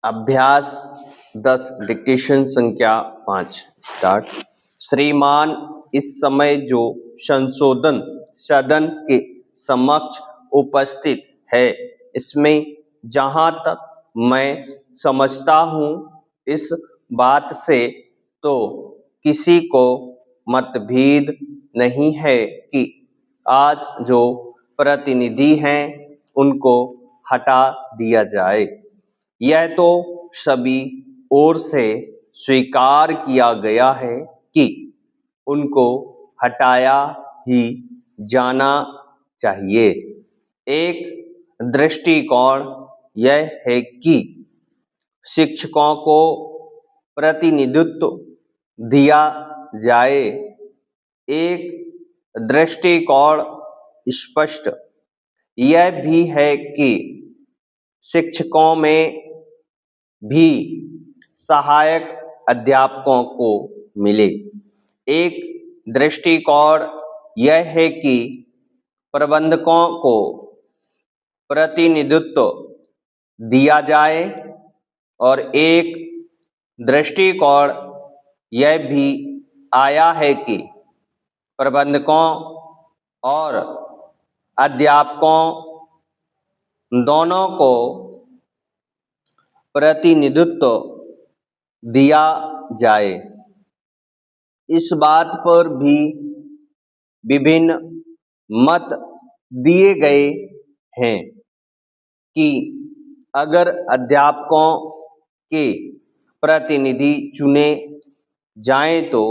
अभ्यास 10 डिक्टेशन संख्या 5 स्टार्ट। श्रीमान, इस समय जो संशोधन सदन के समक्ष उपस्थित है, इसमें जहां तक मैं समझता हूं, इस बात से तो किसी को मतभेद नहीं है कि आज जो प्रतिनिधि हैं उनको हटा दिया जाए। यह तो सभी ओर से स्वीकार किया गया है कि उनको हटाया ही जाना चाहिए। एक दृष्टिकोण यह है कि शिक्षकों को प्रतिनिधित्व दिया जाए। एक दृष्टिकोण स्पष्ट यह भी है कि शिक्षकों में भी सहायक अध्यापकों को मिले। एक दृष्टिकोण यह है कि प्रबंधकों को प्रतिनिधित्व दिया जाए और एक दृष्टिकोण यह भी आया है कि प्रबंधकों और अध्यापकों दोनों को प्रतिनिधित्व दिया जाए। इस बात पर भी विभिन्न मत दिए गए हैं कि अगर अध्यापकों के प्रतिनिधि चुने जाएं तो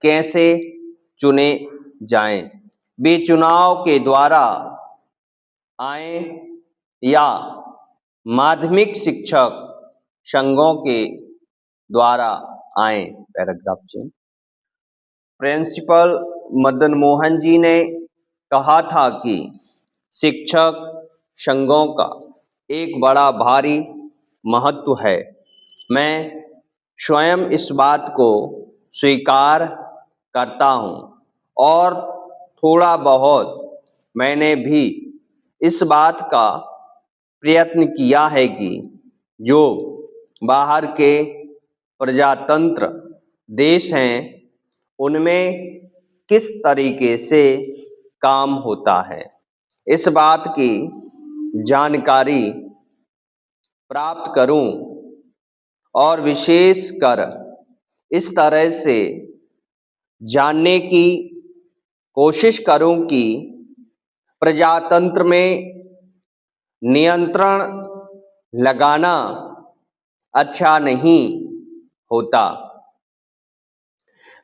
कैसे चुने जाएं। वे चुनाव के द्वारा आए या माध्यमिक शिक्षक संघों के द्वारा आए। Paragraph change. Principal Madan Mohan ji ने कहा था कि शिक्षक संघों का एक बड़ा भारी महत्व है। मैं स्वयं इस बात को स्वीकार करता हूँ और थोड़ा बहुत मैंने भी इस बात का प्रयत्न किया है कि जो बाहर के प्रजातंत्र देश हैं उनमें किस तरीके से काम होता है, इस बात की जानकारी प्राप्त करूं और विशेषकर इस तरह से जानने की कोशिश करूं कि प्रजातंत्र में नियंत्रण लगाना अच्छा नहीं होता,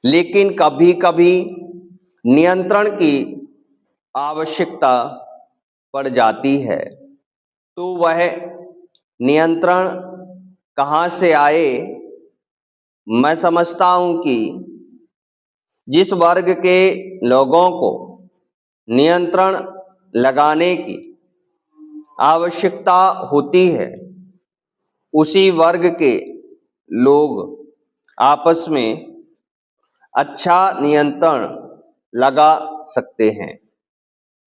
लेकिन कभी कभी नियंत्रण की आवश्यकता पड़ जाती है। तो वह नियंत्रण कहाँ से आए? मैं समझता हूँ कि जिस वर्ग के लोगों को नियंत्रण लगाने की आवश्यकता होती है, उसी वर्ग के लोग आपस में अच्छा नियंत्रण लगा सकते हैं।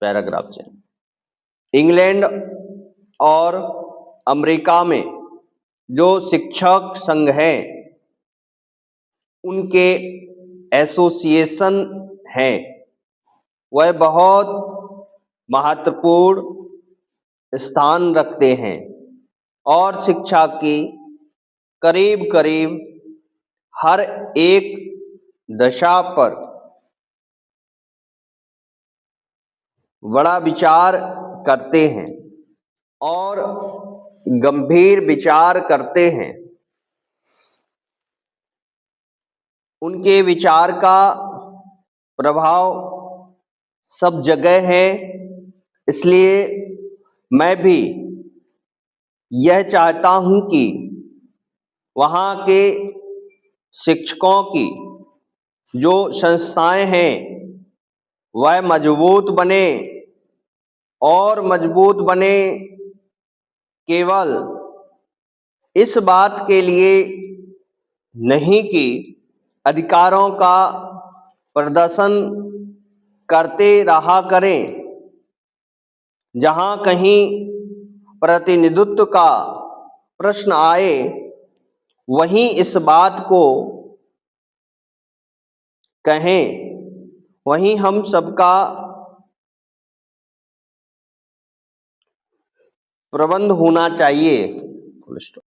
Paragraph change. इंग्लैंड और अमेरिका में जो शिक्षक संघ हैं उनके एसोसिएशन हैं, वह बहुत महत्वपूर्ण स्थान रखते हैं और शिक्षा की करीब करीब हर एक दशा पर बड़ा विचार करते हैं और गंभीर विचार करते हैं। उनके विचार का प्रभाव सब जगह है। इसलिए मैं भी यह चाहता हूं कि वहाँ के शिक्षकों की जो संस्थाएं हैं वह मजबूत बने और मजबूत बने केवल इस बात के लिए नहीं कि अधिकारों का प्रदर्शन करते रहा करें। जहाँ कहीं प्रतिनिधित्व का प्रश्न आए वहीं इस बात को कहें, वहीं हम सबका प्रबंध होना चाहिए।